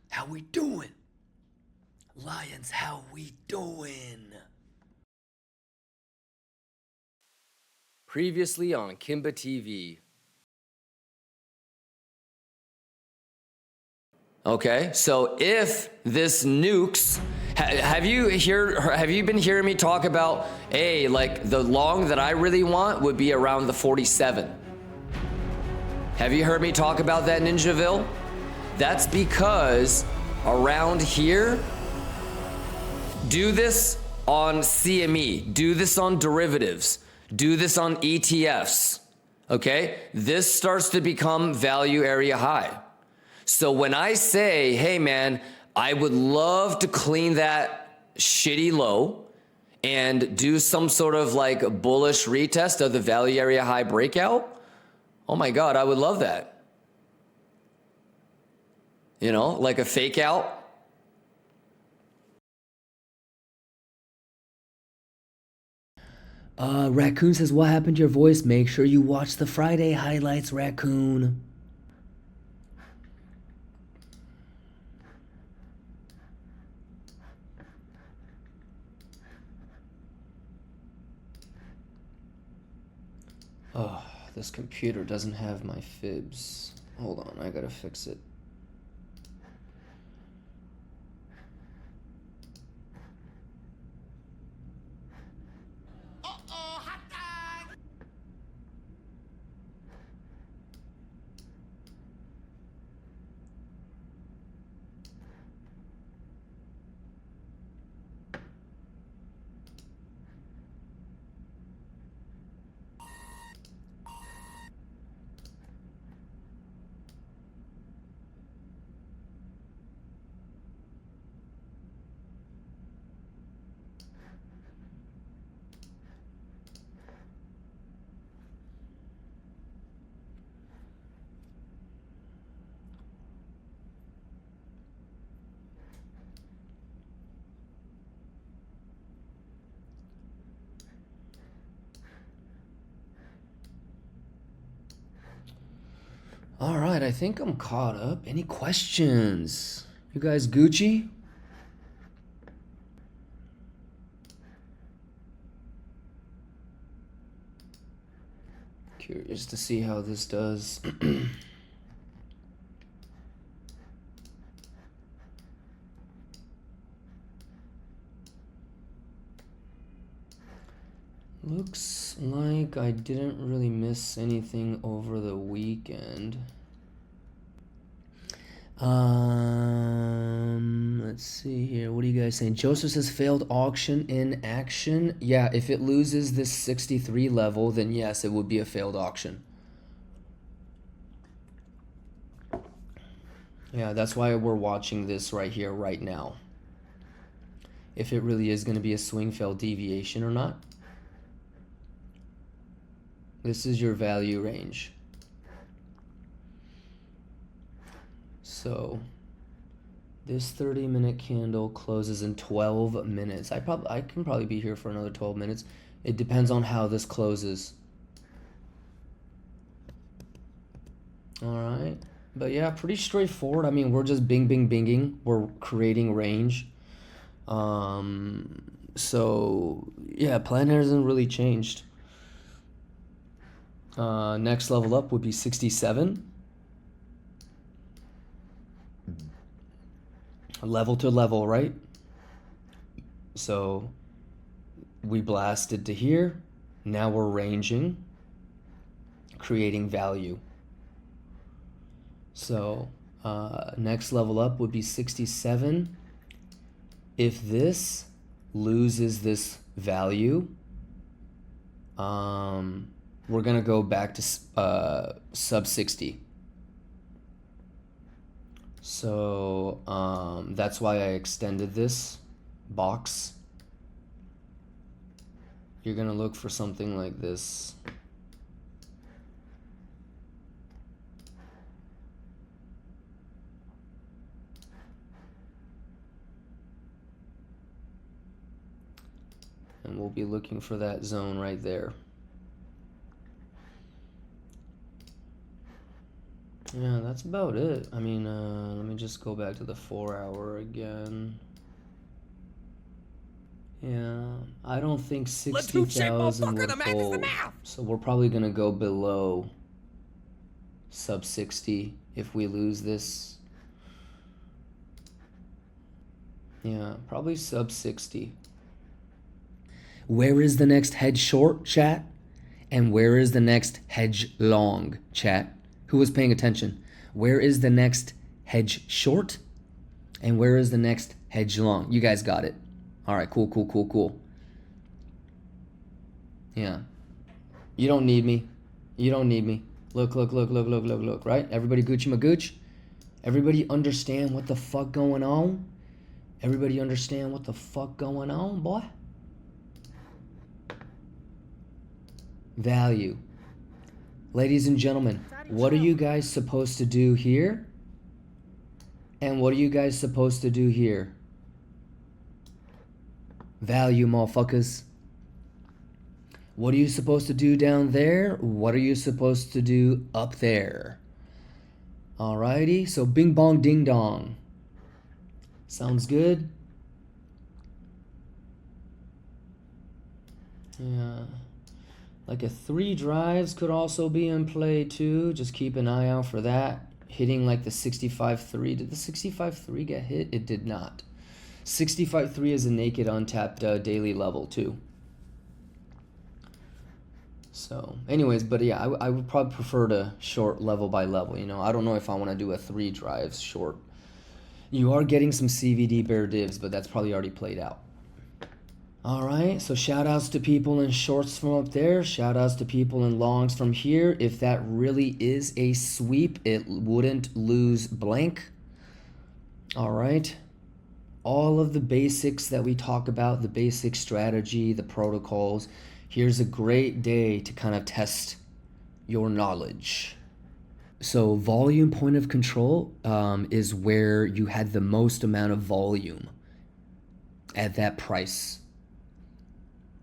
How we doing? Lions, how we doing? Previously on Kimba TV. Okay, so if this nukes, have you been hearing me talk about, hey, like the long that I really want would be around the 47. Have you heard me talk about that, Ninjaville? That's because around here, do this on CME, do this on derivatives, do this on ETFs, okay? This starts to become value area high. So when I say, hey man, I would love to clean that shitty low and do some sort of like bullish retest of the value area high breakout, oh my God, I would love that. You know, like a fake out. Raccoon says, what happened to your voice? Make sure you watch the Friday highlights, Raccoon. Oh, this computer doesn't have my fibs. Hold on, I gotta fix it. All right, I think I'm caught up. Any questions? You guys Gucci? Curious to see how this does. Looks like I didn't really miss anything over the weekend. Let's see here. What are you guys saying? Joseph says failed auction in action. Yeah, if it loses this 63 level, then yes, it would be a failed auction. Yeah, that's why we're watching this right here, right now. If it really is going to be a swing failed deviation or not. This is your value range. So this 30-minute candle closes in 12 minutes. I can probably be here for another 12 minutes. It depends on how this closes. All right. But yeah, pretty straightforward. I mean, we're just binging. We're creating range. So yeah, plan hasn't really changed. Next level up would be 67. Level to level, right? So we blasted to here. Now we're ranging, creating value. So next level up would be 67. If this loses this value, we're gonna go back to sub 60. So that's why I extended this box. You're gonna look for something like this. And we'll be looking for that zone right there. Yeah, that's about it. I mean, let me just go back to the 4-hour again. Yeah, I don't think 60,000 would hold. So we're probably gonna go below sub 60 if we lose this. Yeah, probably sub 60. Where is the next hedge short, chat? And where is the next hedge long, chat? Who was paying attention? Where is the next hedge short? And where is the next hedge long? You guys got it. All right, cool, cool, cool, cool. Yeah. You don't need me. You don't need me. Look, look, look, look, look, look, look, right? Everybody Gucci Magooch? Everybody understand what the fuck going on? Everybody understand what the fuck going on, boy? Value. Ladies and gentlemen, what are you guys supposed to do here? And what are you guys supposed to do here? Value, motherfuckers. What are you supposed to do down there? What are you supposed to do up there? Alrighty, so bing bong ding dong. Sounds good? Yeah. Like a 3 drives could also be in play too. Just keep an eye out for that. Hitting like the 65.3. Did the 65.3 get hit? It did not. 65.3 is a naked untapped daily level too. So anyways, but yeah, I would probably prefer to short level by level. You know, I don't know if I want to do a 3 drives short. You are getting some CVD bear divs, but that's probably already played out. All right, so shout outs to people in shorts from up there. Shout outs to people in longs from here. If that really is a sweep, it wouldn't lose blank. All right. All of the basics that we talk about, the basic strategy, the protocols. Here's a great day to kind of test your knowledge. So volume point of control is where you had the most amount of volume at that price.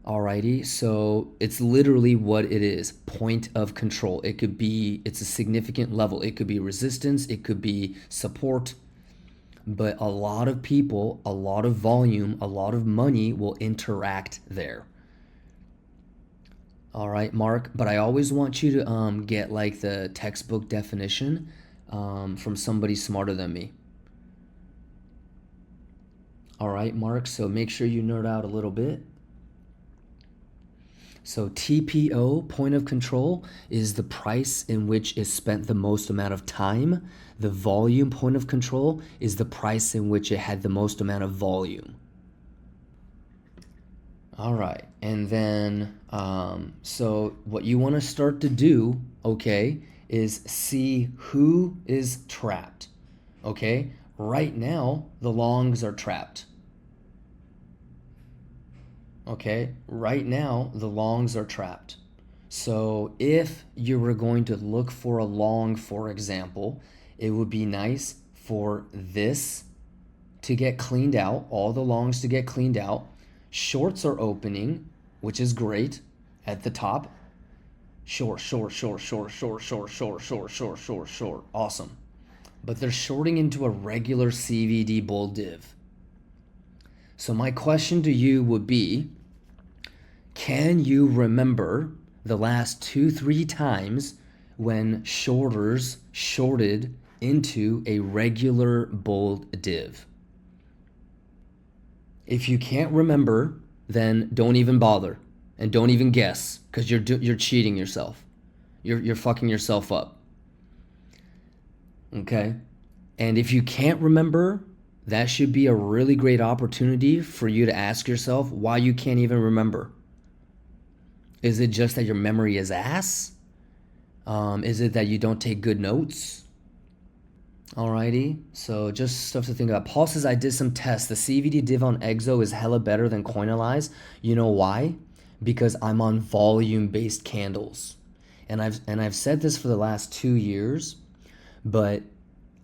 Alrighty, so it's literally what it is, point of control. It could be, it's a significant level. It could be resistance, it could be support, but a lot of people, a lot of volume, a lot of money will interact there. All right, Mark, but I always want you to get like the textbook definition from somebody smarter than me. All right, Mark, so make sure you nerd out a little bit. So TPO, point of control, is the price in which is spent the most amount of time. The volume point of control is the price in which it had the most amount of volume. All right, and then, so what you want to start to do, okay, is see who is trapped, okay? Right now, the longs are trapped. Okay, right now the longs are trapped. So if you were going to look for a long, for example, it would be nice for this to get cleaned out, all the longs to get cleaned out. Shorts are opening, which is great at the top. Short, short, short, short, short, short, short, short, short, short, short. Awesome. But they're shorting into a regular CVD bull div. So my question to you would be, can you remember the last 2-3 times when shorters shorted into a regular bull div? If you can't remember, then don't even bother and don't even guess, because you're cheating yourself. You're fucking yourself up. Okay? And if you can't remember, that should be a really great opportunity for you to ask yourself why you can't even remember. Is it just that your memory is ass? Is it that you don't take good notes? Alrighty, so just stuff to think about. Paul says, I did some tests. The CVD div on Exo is hella better than Coinalyze. You know why? Because I'm on volume-based candles. And I've said this for the last 2 years, but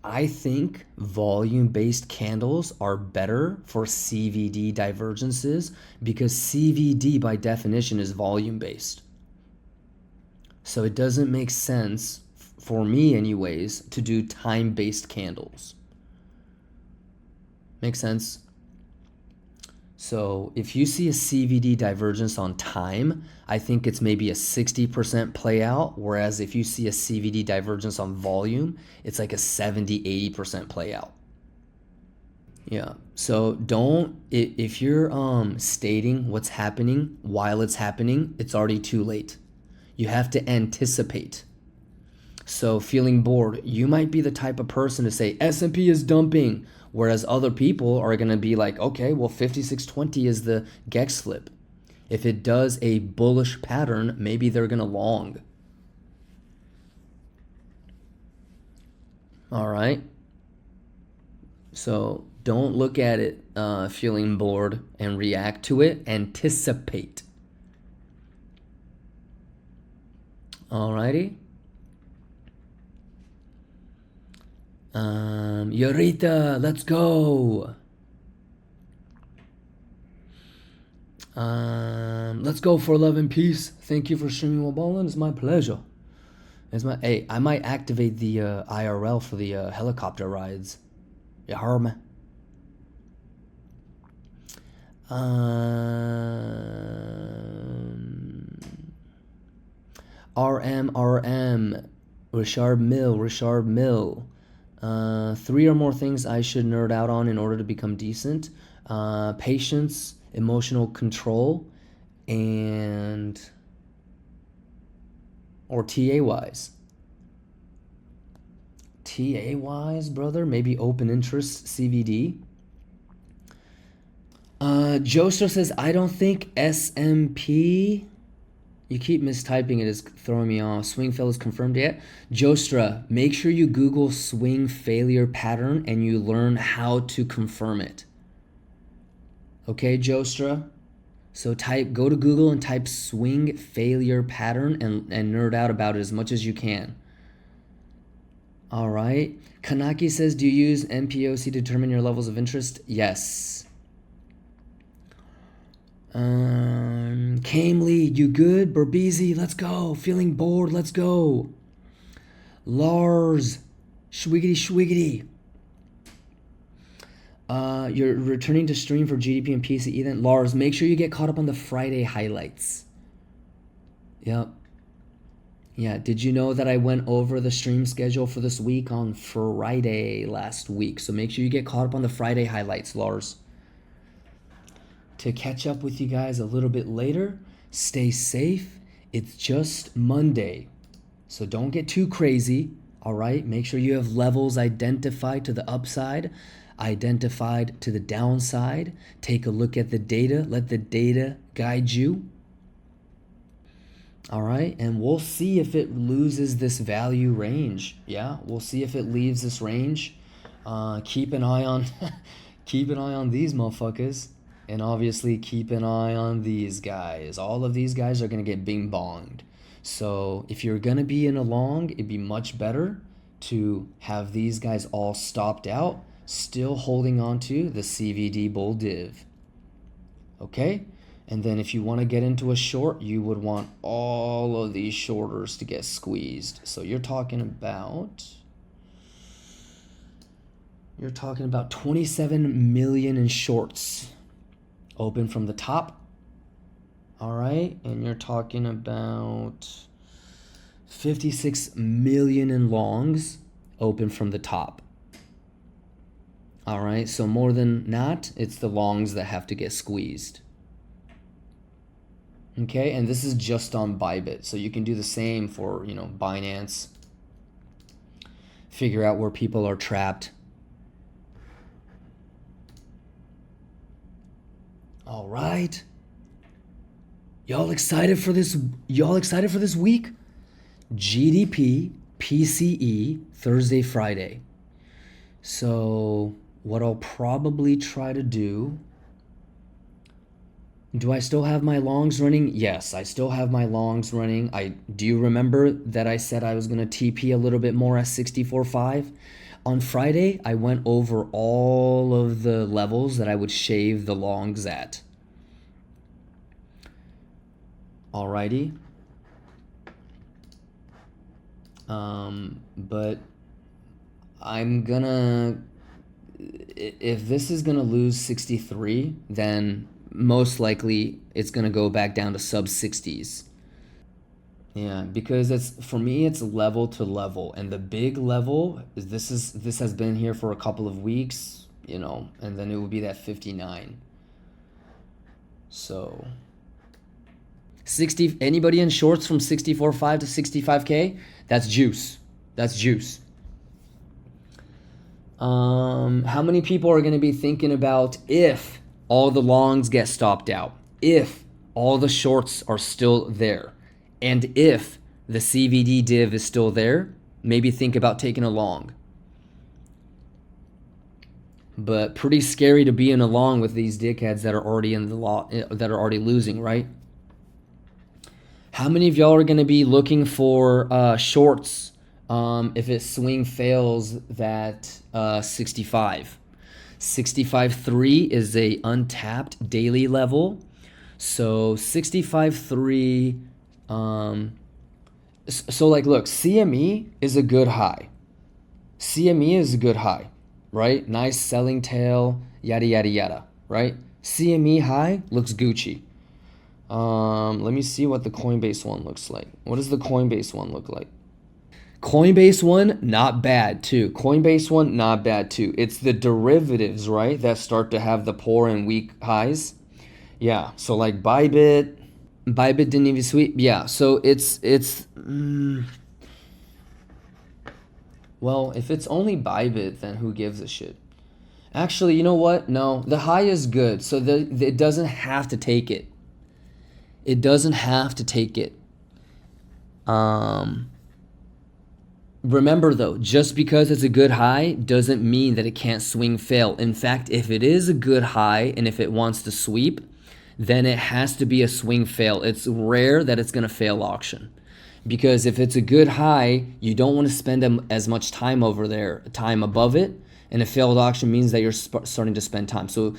I think volume-based candles are better for CVD divergences because CVD by definition is volume-based. So it doesn't make sense for me anyways, to do time-based candles. Makes sense? So if you see a CVD divergence on time, I think it's maybe a 60% play out, whereas if you see a CVD divergence on volume, it's like a 70-80% play out. Yeah, so if you're stating what's happening while it's happening, it's already too late. You have to anticipate. So feeling bored, you might be the type of person to say S&P is dumping, whereas other people are going to be like, okay, well 5620 is the GEX flip. If it does a bullish pattern, maybe they're going to long. All right. So don't look at it feeling bored and react to it. Anticipate. Alrighty. Yorita, let's go. Let's go for love and peace. Thank you for streaming while balling. It's my pleasure. Hey, I might activate the IRL for the helicopter rides. You heard me? RM, Richard Mill. 3 or more things I should nerd out on in order to become decent. Patience, emotional control, or TA-wise. TA-wise, brother? Maybe open interest, CVD. Joester says, I don't think SMP... You keep mistyping it, it's throwing me off. Swing fail is confirmed yet? Joestra, make sure you Google swing failure pattern and you learn how to confirm it. Okay, Joestra? So go to Google and type swing failure pattern and nerd out about it as much as you can. All right. Kanaki says, do you use MPOC to determine your levels of interest? Yes. Camely, you good? Berbeezy, let's go. Feeling bored, let's go. Lars, schwiggity. You're returning to stream for GDP and PCE then? Lars, make sure you get caught up on the Friday highlights. Yep. Yeah, did you know that I went over the stream schedule for this week on Friday last week? So make sure you get caught up on the Friday highlights, Lars. To catch up with you guys a little bit later, stay safe. It's just Monday, so don't get too crazy, all right? Make sure you have levels identified to the upside, identified to the downside. Take a look at the data. Let the data guide you. All right, and we'll see if it loses this value range. Yeah, we'll see if it leaves this range. Keep an eye on these motherfuckers. And obviously keep an eye on these guys. All of these guys are going to get bing bonged. So if you're going to be in a long, it'd be much better to have these guys all stopped out, still holding on to the CVD bull div. Okay? And then if you want to get into a short, you would want all of these shorters to get squeezed. So you're talking about 27 million in shorts. Open from the top. All right, and you're talking about 56 million in longs open from the top. All right, so more than not, it's the longs that have to get squeezed. Okay, and this is just on Bybit, so you can do the same for, Binance. Figure out where people are trapped. All right. Y'all excited for this week? GDP, PCE, Thursday, Friday. So what I'll probably try to do, do I still have my longs running? Yes, I still have my longs running. Do you remember that I said I was going to TP a little bit more at 64.5? On Friday, I went over all of the levels that I would shave the longs at. Alrighty. But I'm gonna, if this is gonna lose 63, then most likely it's gonna go back down to sub 60s. Yeah, because it's, for me it's level to level, and the big level is this has been here for a couple of weeks, you know, and then it will be that 59. So 60, anybody in shorts from 64.5 to 65K? That's juice. That's juice. How many people are going to be thinking about if all the longs get stopped out, if all the shorts are still there, and if the CVD div is still there, maybe think about taking a long. But pretty scary to be in a long with these dickheads that are already in the that are already losing, right? How many of y'all are going to be looking for shorts if it swing fails that 65? 65.3 is a untapped daily level. So 65.3, so like, look, CME is a good high. CME is a good high, right? Nice selling tail, yada, yada, yada, right? CME high looks Gucci. Let me see what the Coinbase one looks like. What does the Coinbase one look like? Coinbase one, not bad too. Coinbase one, not bad too. It's the derivatives, right, that start to have the poor and weak highs. Yeah, so like Bybit didn't even sweep. Yeah, so it's well, if it's only Bybit, then who gives a shit? Actually, you know what? No, the high is good, so it doesn't have to take it. It doesn't have to take it. Remember though, just because it's a good high doesn't mean that it can't swing fail. In fact, if it is a good high and if it wants to sweep, then it has to be a swing fail. It's rare that it's going to fail auction. Because if it's a good high, you don't want to spend as much time over there, time above it. And a failed auction means that you're starting to spend time. So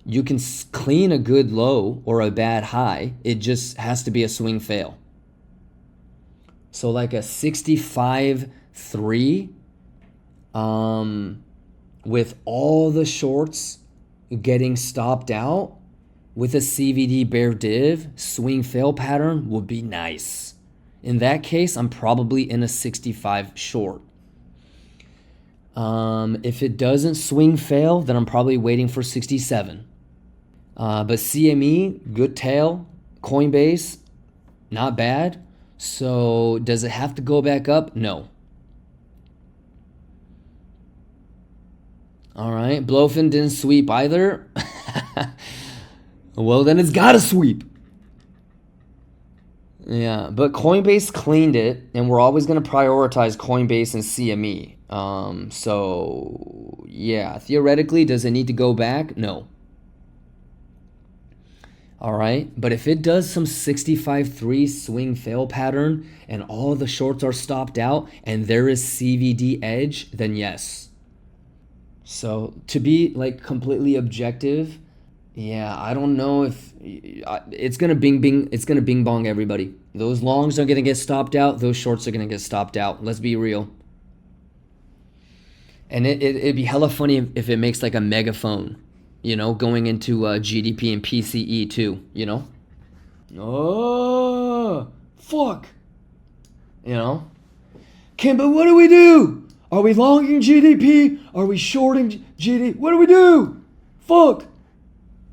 you can clean a good low or a bad high. It just has to be a swing fail. So like a 65.3, with all the shorts getting stopped out, with a CVD bear div, swing fail pattern would be nice. In that case, I'm probably in a 65 short. If it doesn't swing fail, then I'm probably waiting for 67. But CME, good tail. Coinbase, not bad. So does it have to go back up? No. All right, Blowfin didn't sweep either. Well, then it's got to sweep. Yeah, but Coinbase cleaned it, and we're always going to prioritize Coinbase and CME. So, yeah, theoretically, does it need to go back? No. All right, but if it does some 65.3 swing fail pattern and all the shorts are stopped out and there is CVD edge, then yes. So to be like completely objective, yeah, I don't know if it's gonna bing bong everybody. Those longs are gonna get stopped out. Those shorts are gonna get stopped out. Let's be real. And it'd be hella funny if it makes like a megaphone, you know, going into GDP and PCE too, you know? Oh, fuck. You know? Kimba, what do we do? Are we longing GDP? Are we shorting GDP? What do we do? Fuck.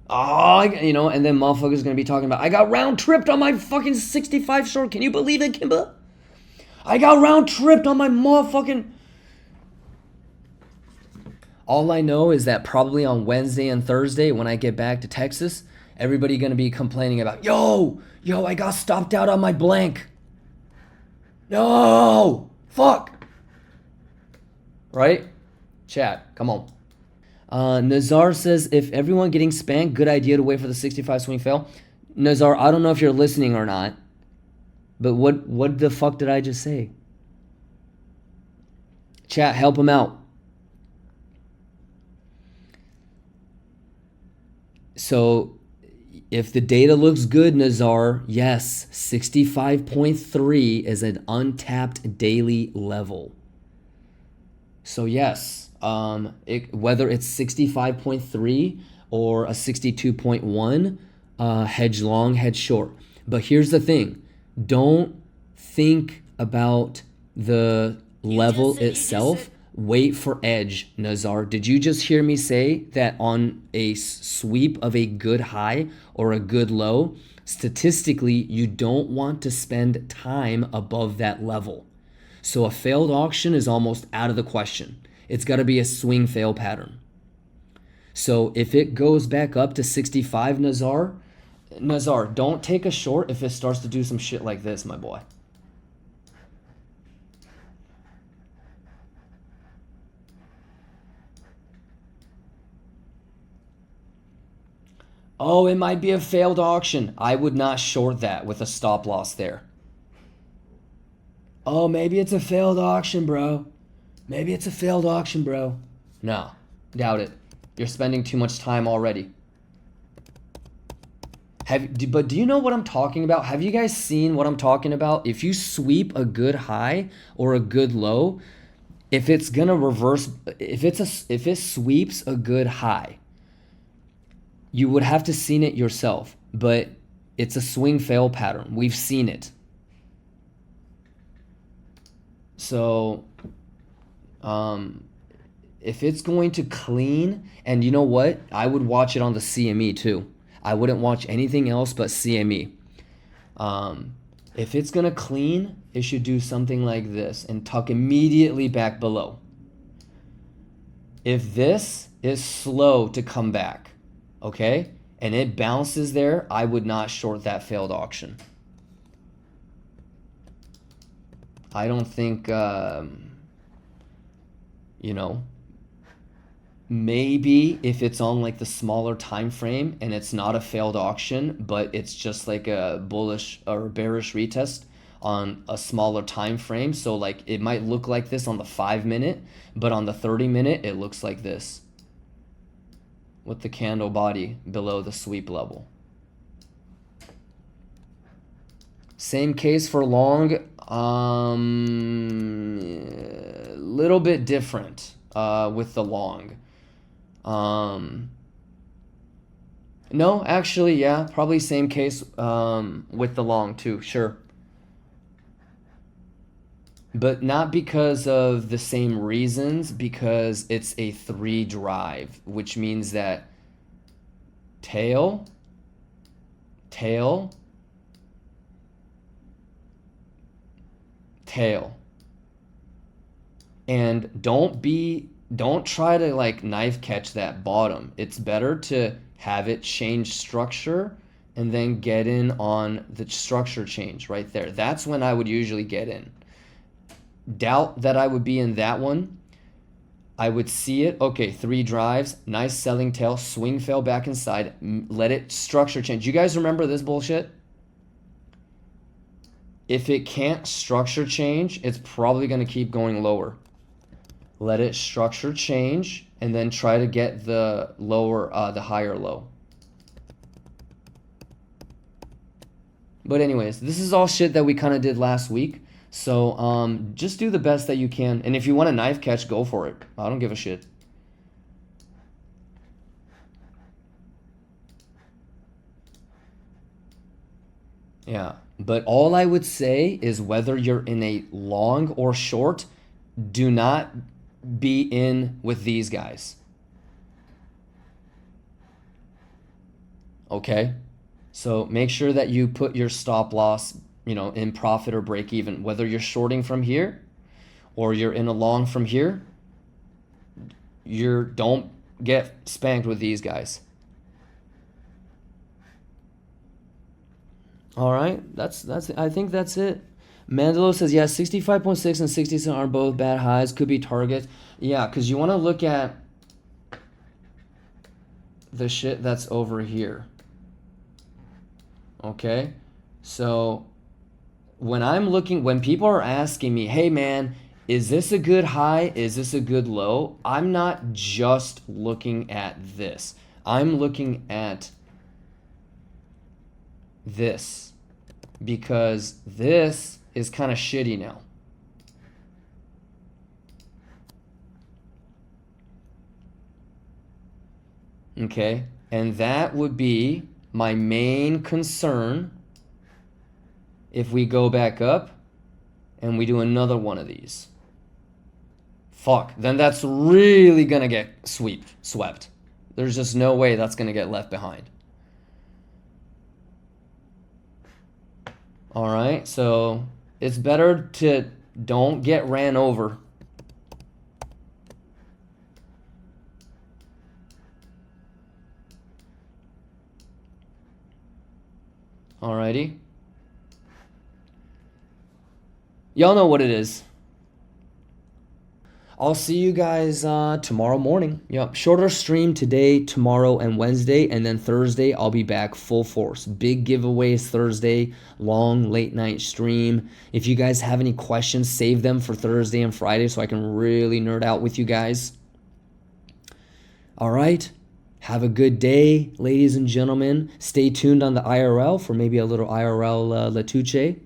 Oh, you know, and then motherfuckers gonna be talking about, I got round tripped on my fucking 65 short. Can you believe it, Kimba? I got round tripped on my motherfucking... All I know is that probably on Wednesday and Thursday when I get back to Texas, everybody gonna be complaining about, yo, I got stopped out on my blank. No, fuck. Right? Chat, come on. Nazar says, if everyone getting spanked, good idea to wait for the 65 swing fail. Nazar, I don't know if you're listening or not, but what the fuck did I just say? Chat, help him out. So If the data looks good, Nazar, yes, 65.3 is an untapped daily level. So yes, whether it's 65.3 or a 62.1, hedge long, hedge short. But here's the thing. Don't think about the level itself. Wait for edge, Nazar. Did you just hear me say that on a sweep of a good high or a good low, statistically, you don't want to spend time above that level. So a failed auction is almost out of the question. It's got to be a swing fail pattern. So if it goes back up to 65, Nazar, don't take a short if it starts to do some shit like this, my boy. Oh, it might be a failed auction. I would not short that with a stop loss there. Oh, maybe it's a failed auction, bro. Maybe it's a failed auction, bro. No, doubt it. You're spending too much time already. But do you know what I'm talking about? Have you guys seen what I'm talking about? If you sweep a good high or a good low, if it's gonna reverse, if it sweeps a good high, you would have to seen it yourself. But it's a swing fail pattern. We've seen it. So, if it's going to clean, and you know what? I would watch it on the CME too. I wouldn't watch anything else but CME. If it's going to clean, it should do something like this and tuck immediately back below. If this is slow to come back, okay, and it bounces there, I would not short that failed auction. I don't think, you know, maybe if it's on like the smaller time frame and it's not a failed auction, but it's just like a bullish or bearish retest on a smaller time frame. So like it might look like this on the 5-minute, but on the 30-minute, it looks like this with the candle body below the sweep level. Same case for long, little bit different with the long. No, actually, yeah, probably same case with the long too, sure. But not because of the same reasons, because it's a 3 drive, which means that tail, tail, tail. And don't try to like knife catch that bottom. It's better to have it change structure and then get in on the structure change right there. That's when I would usually get in. Doubt that I would be in that one. I would see it. Okay, 3 drives, nice selling tail, swing fail back inside, let it structure change. You guys remember this bullshit? If it can't structure change, it's probably going to keep going lower. Let it structure change and then try to get the lower, the higher low. But anyways, this is all shit that we kind of did last week. So just do the best that you can. And if you want a knife catch, go for it. I don't give a shit. Yeah, but all I would say is whether you're in a long or short, do not be in with these guys. Okay? So make sure that you put your stop loss, you know, in profit or break even. Whether you're shorting from here or you're in a long from here, don't get spanked with these guys. All right, I think that's it. Mandelo says, yeah, 65.6 and 67 are both bad highs. Could be targets. Yeah, because you want to look at the shit that's over here. Okay? So when people are asking me, hey man, is this a good high? Is this a good low? I'm not just looking at this. I'm looking at this, because this is kind of shitty now. Okay, and that would be my main concern if we go back up and we do another one of these. Fuck, then that's really gonna get swept. There's just no way that's gonna get left behind. All right, so it's better to don't get ran over. Alrighty. Y'all know what it is. I'll see you guys tomorrow morning. Yep, shorter stream today, tomorrow, and Wednesday, and then Thursday I'll be back full force. Big giveaways Thursday, long late night stream. If you guys have any questions, save them for Thursday and Friday so I can really nerd out with you guys. All right, have a good day, ladies and gentlemen. Stay tuned on the IRL for maybe a little IRL Latuche.